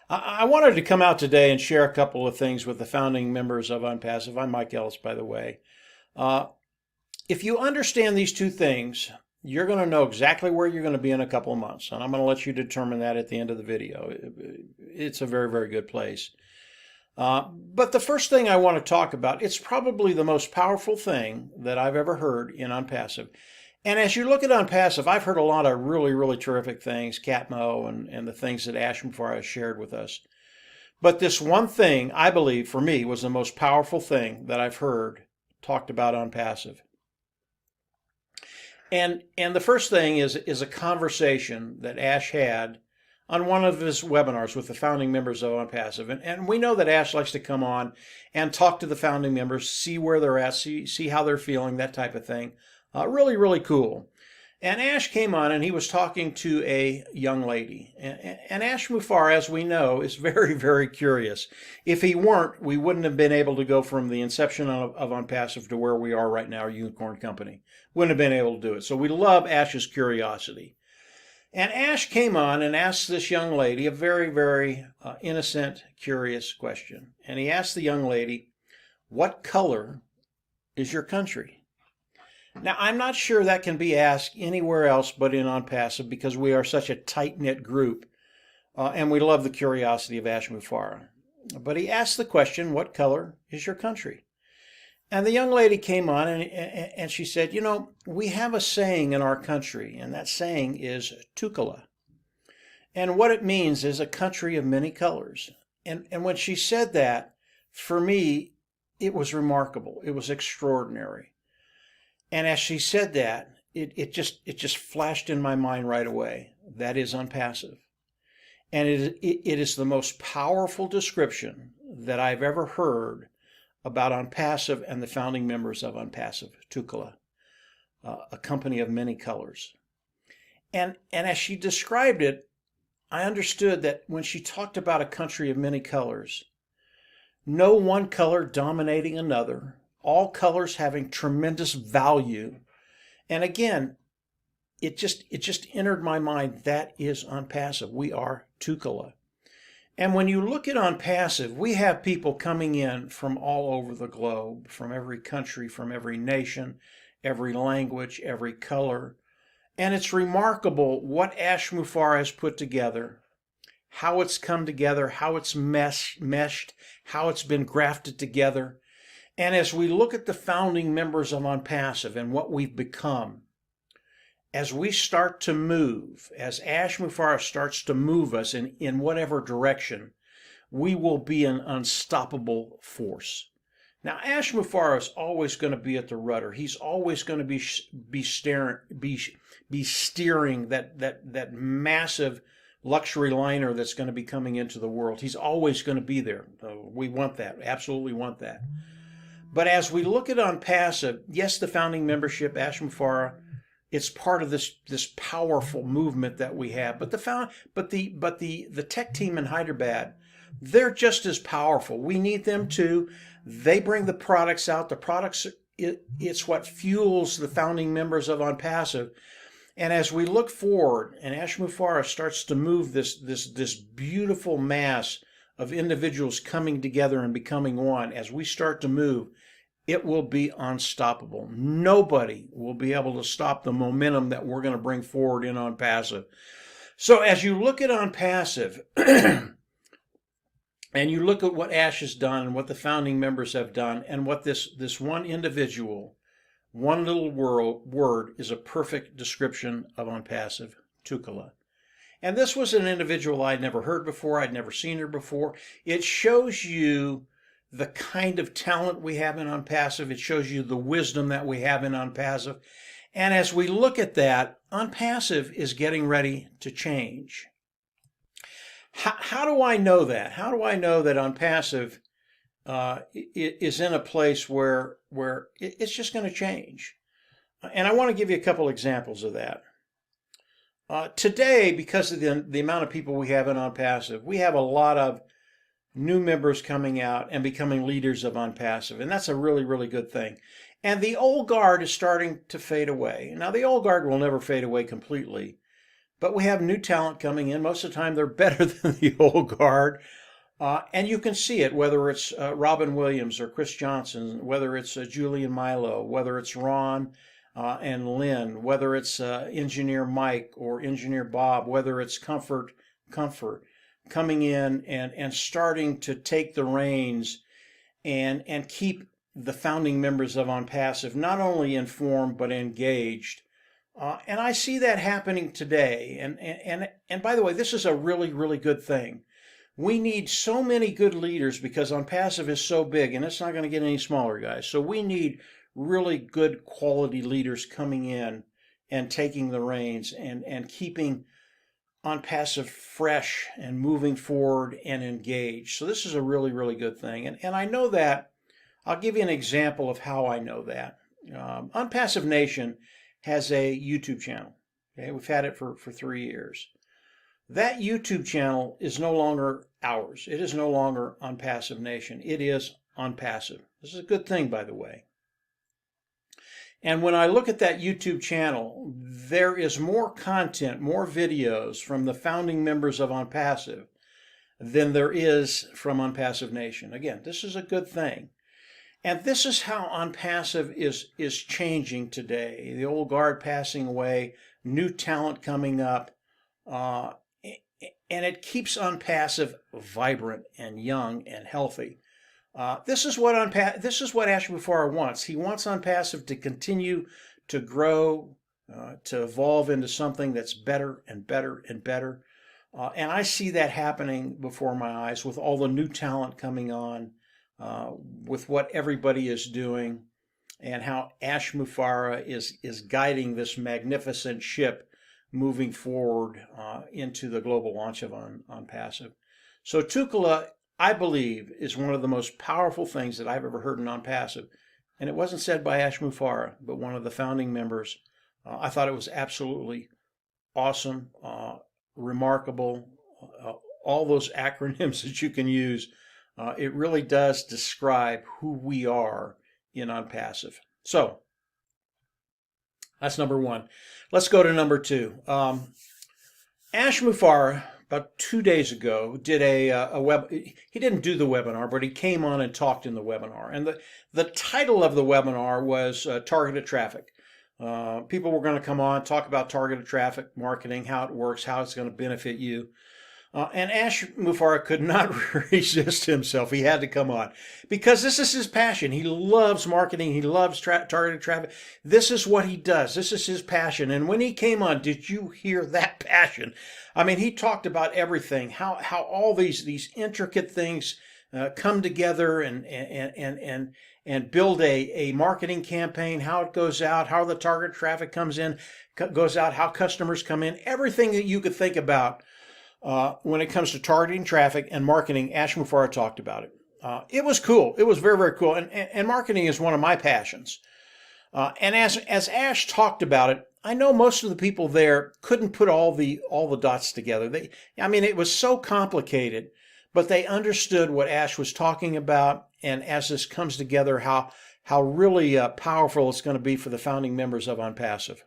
I wanted to come out today and share a couple of things with the founding members of ONPASSIVE. I'm Mike Ellis, by the way. Uh, if you understand these two things, you're going to know exactly where you're going to be in a couple of months. And I'm going to let you determine that at the end of the video. It's a very, very good place. But the first thing I want to talk about, it's probably the most powerful thing that I've ever heard in ONPASSIVE. And as you look at ONPASSIVE, I've heard a lot of really, really terrific things, Catmo and the things that Ash Mufareh has shared with us. But this one thing, I believe, for me, was the most powerful thing that I've heard talked about ONPASSIVE. And the first thing is a conversation that Ash had on one of his webinars with the founding members of ONPASSIVE. And we know that Ash likes to come on and talk to the founding members, see where they're at, see how they're feeling, that type of thing. Really, really cool. And Ash came on and he was talking to a young lady. And Ash Mufareh, as we know, is very, very curious. If he weren't, we wouldn't have been able to go from the inception of ONPASSIVE to where we are right now, Unicorn Company. Wouldn't have been able to do it. So we love Ash's curiosity. And Ash came on and asked this young lady a very, very innocent, curious question. And he asked the young lady, "What color is your country?" Now, I'm not sure that can be asked anywhere else but in ONPASSIVE because we are such a tight-knit group and we love the curiosity of Ash Mufareh. But he asked the question, "What color is your country?" And the young lady came on and she said, "You know, we have a saying in our country, and that saying is Tukala. And what it means is a country of many colors." And when she said that, for me, it was remarkable. It was extraordinary. And as she said that, it just flashed in my mind right away. That is ONPASSIVE. And it is the most powerful description that I've ever heard about ONPASSIVE and the founding members of ONPASSIVE, Tukala, a company of many colors. And as she described it, I understood that when she talked about a country of many colors, no one color dominating another, all colors having tremendous value. And again, it just entered my mind, that is ONPASSIVE. We are Tukala. And when you look at ONPASSIVE, we have people coming in from all over the globe, from every country, from every nation, every language, every color. And it's remarkable what Ash Mufareh has put together, how it's come together, how it's meshed, how it's been grafted together. And as we look at the founding members of ONPASSIVE and what we've become, as we start to move, as Ash Mufareh starts to move us in whatever direction, we will be an unstoppable force. Now, Ash Mufareh is always going to be at the rudder. He's always going to be steering that massive luxury liner that's going to be coming into the world. He's always going to be there. We want that. Absolutely want that. But as we look at ONPASSIVE, yes, the founding membership, Ash Mufareh, it's part of this powerful movement that we have. But the tech team in Hyderabad, they're just as powerful. We need them too. They bring the products out. The products, it's what fuels the founding members of ONPASSIVE. And as we look forward, and Ash Mufareh starts to move this beautiful mass of individuals coming together and becoming one, as we start to move, it will be unstoppable. Nobody will be able to stop the momentum that we're going to bring forward in ONPASSIVE. So as you look at ONPASSIVE, and you look at what Ash has done and what the founding members have done, and what this one individual, one little word is a perfect description of ONPASSIVE, Tukala. And this was an individual I'd never heard before. I'd never seen her before. It shows you the kind of talent we have in ONPASSIVE. It shows you the wisdom that we have in ONPASSIVE. And as we look at that, ONPASSIVE is getting ready to change. How do I know that? How do I know that ONPASSIVE is in a place where it's just going to change? And I want to give you a couple examples of that. Today, because of the amount of people we have in ONPASSIVE, we have a lot of new members coming out and becoming leaders of ONPASSIVE, and that's a really, really good thing. And the old guard is starting to fade away. Now, the old guard will never fade away completely, but we have new talent coming in. Most of the time, they're better than the old guard. And you can see it, whether it's Robin Williams or Chris Johnson, whether it's Julian Milo, whether it's Ron and Lynn, whether it's Engineer Mike or Engineer Bob, whether it's Comfort coming in and starting to take the reins and keep the founding members of ONPASSIVE not only informed but engaged. And I see that happening today. And by the way, this is a really, really good thing. We need so many good leaders because ONPASSIVE is so big, and it's not going to get any smaller, guys. So we need really good quality leaders coming in and taking the reins and keeping ONPASSIVE fresh and moving forward and engaged. So this is a really, really good thing. And I know that. I'll give you an example of how I know that. ONPASSIVE Nation has a YouTube channel. Okay? We've had it for 3 years. That YouTube channel is no longer ours. It is no longer ONPASSIVE Nation. It is ONPASSIVE. This is a good thing, by the way. And when I look at that YouTube channel, there is more content, more videos from the founding members of ONPASSIVE than there is from ONPASSIVE Nation. Again, this is a good thing. And this is how ONPASSIVE is changing today. The old guard passing away, new talent coming up, and it keeps ONPASSIVE vibrant and young and healthy. This is what Ash Mufareh wants. He wants ONPASSIVE to continue to grow, to evolve into something that's better and better and better. And I see that happening before my eyes with all the new talent coming on, with what everybody is doing, and how Ash Mufareh is guiding this magnificent ship moving forward into the global launch of ONPASSIVE. So Tukula, I believe, is one of the most powerful things that I've ever heard in ONPASSIVE. And it wasn't said by Ash Mufareh, but one of the founding members. I thought it was absolutely awesome, remarkable, all those acronyms that you can use. It really does describe who we are in ONPASSIVE. So that's number one. Let's go to number two. Ash Mufareh, about 2 days ago, did a web. He didn't do the webinar, but he came on and talked in the webinar. And the title of the webinar was Targeted Traffic. People were going to come on, talk about targeted traffic marketing, how it works, how it's going to benefit you. And Ash Mufareh could not resist himself. He had to come on because this is his passion. He loves marketing. He loves targeted traffic. This is what he does. This is his passion. And when he came on, did you hear that passion? I mean, he talked about everything, how all these intricate things come together and build a marketing campaign, how it goes out, how the target traffic comes in, goes out, how customers come in, everything that you could think about. When it comes to targeting traffic and marketing, Ash Mufareh talked about it. It was cool. It was very, very cool. And marketing is one of my passions. And as Ash talked about it, I know most of the people there couldn't put all the dots together. It was so complicated, but they understood what Ash was talking about. And as this comes together, how really powerful it's going to be for the founding members of ONPASSIVE.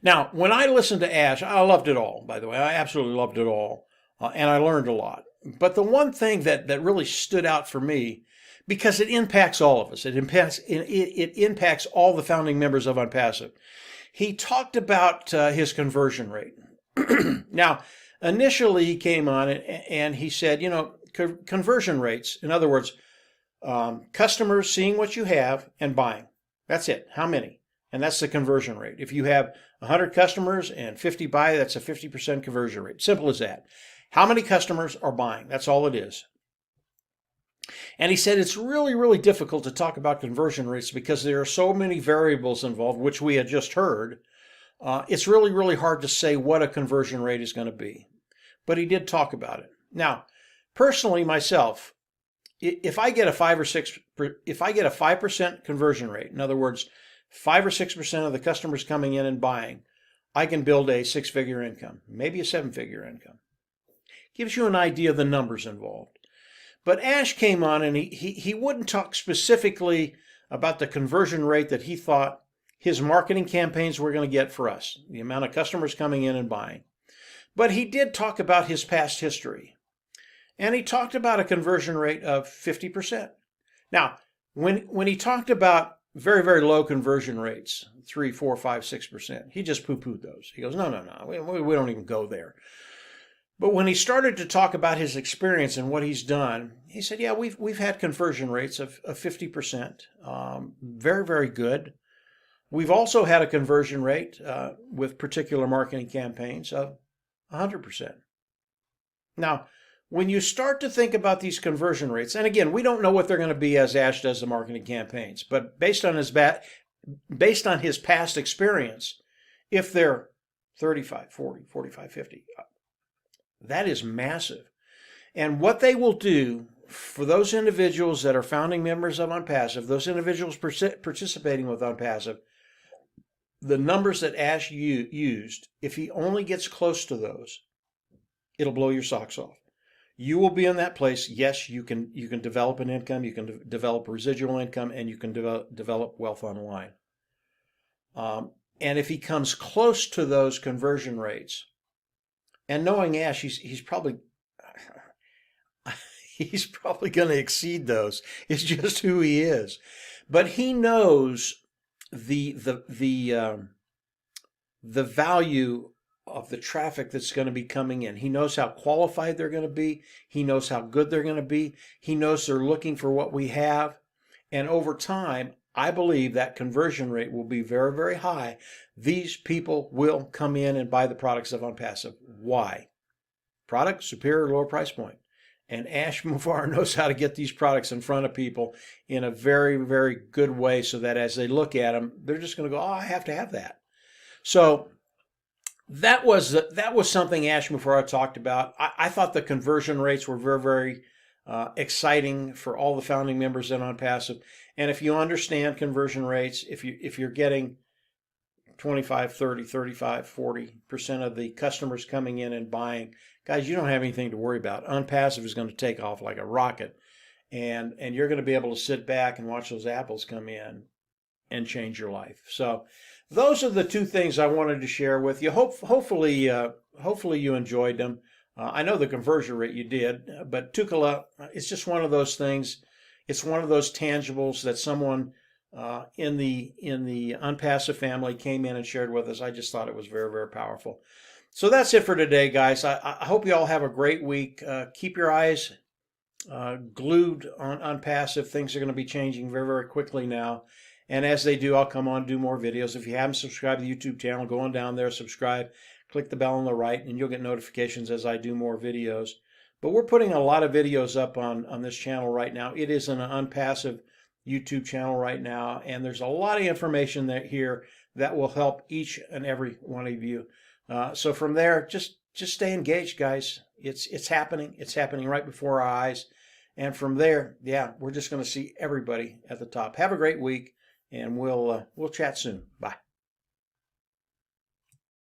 Now, when I listened to Ash, I loved it all, by the way. I absolutely loved it all, and I learned a lot. But the one thing that really stood out for me, because it impacts all of us, it impacts all the founding members of ONPASSIVE. He talked about his conversion rate. Now, initially he came on and he said, conversion rates, in other words, customers seeing what you have and buying. That's it. How many? And that's the conversion rate. If you have 100 customers and 50 buy, that's a 50% conversion rate. Simple as that. How many customers are buying? That's all it is. And he said it's really, really difficult to talk about conversion rates because there are so many variables involved, which we had just heard. It's really, really hard to say what a conversion rate is going to be. But he did talk about it. Now, personally, myself, if I get a 5% conversion rate, in other words, 5 or 6% of the customers coming in and buying, I can build a 6-figure income, maybe a 7-figure income. Gives you an idea of the numbers involved. But Ash came on and he wouldn't talk specifically about the conversion rate that he thought his marketing campaigns were going to get for us, the amount of customers coming in and buying. But he did talk about his past history. And he talked about a conversion rate of 50%. Now, when he talked about very, very low conversion rates, 3, 4, 5, 6%, he just poo-pooed those. He goes, no, we don't even go there. But when he started to talk about his experience and what he's done, he said, yeah, we've had conversion rates of 50%, very, very good. We've also had a conversion rate with particular marketing campaigns of 100%. Now, when you start to think about these conversion rates, and again, we don't know what they're going to be as Ash does the marketing campaigns, but based on his past experience, if they're 35, 40, 45, 50, that is massive. And what they will do for those individuals that are founding members of ONPASSIVE, those individuals participating with ONPASSIVE, the numbers that Ash used, if he only gets close to those, it'll blow your socks off. You will be in that place. Yes, you can develop an income, you can develop residual income, and you can develop wealth online. And if he comes close to those conversion rates, and knowing Ash, he's probably going to exceed those. It's just who he is. But he knows the value of the traffic that's going to be coming in. He knows how qualified they're going to be. He knows how good they're going to be. He knows they're looking for what we have. And over time, I believe that conversion rate will be very, very high. These people will come in and buy the products of ONPASSIVE. Why? Product, superior, lower price point. And Ash Mufareh knows how to get these products in front of people in a very, very good way so that as they look at them, they're just going to go, oh, I have to have that. So that was something Ash Mufareh talked about. I thought the conversion rates were very, very exciting for all the founding members in ONPASSIVE. And if you understand conversion rates, if you're getting 25, 30, 35, 40% of the customers coming in and buying, guys, you don't have anything to worry about. ONPASSIVE is going to take off like a rocket, and you're going to be able to sit back and watch those apples come in and change your life. So those are the two things I wanted to share with you. Hopefully you enjoyed them. I know the conversion rate you did, but Tukala, it's just one of those things. It's one of those tangibles that someone in the ONPASSIVE family came in and shared with us. I just thought it was very, very powerful. So that's it for today, guys. I hope you all have a great week. Keep your eyes glued on ONPASSIVE. Things are going to be changing very, very quickly now. And as they do, I'll come on and do more videos. If you haven't subscribed to the YouTube channel, go on down there, subscribe, click the bell on the right, and you'll get notifications as I do more videos. But we're putting a lot of videos up on this channel right now. It is an ONPASSIVE YouTube channel right now, and there's a lot of information here that will help each and every one of you. So from there, just stay engaged, guys. It's happening. It's happening right before our eyes. And from there, yeah, we're just going to see everybody at the top. Have a great week, and we'll chat soon. Bye.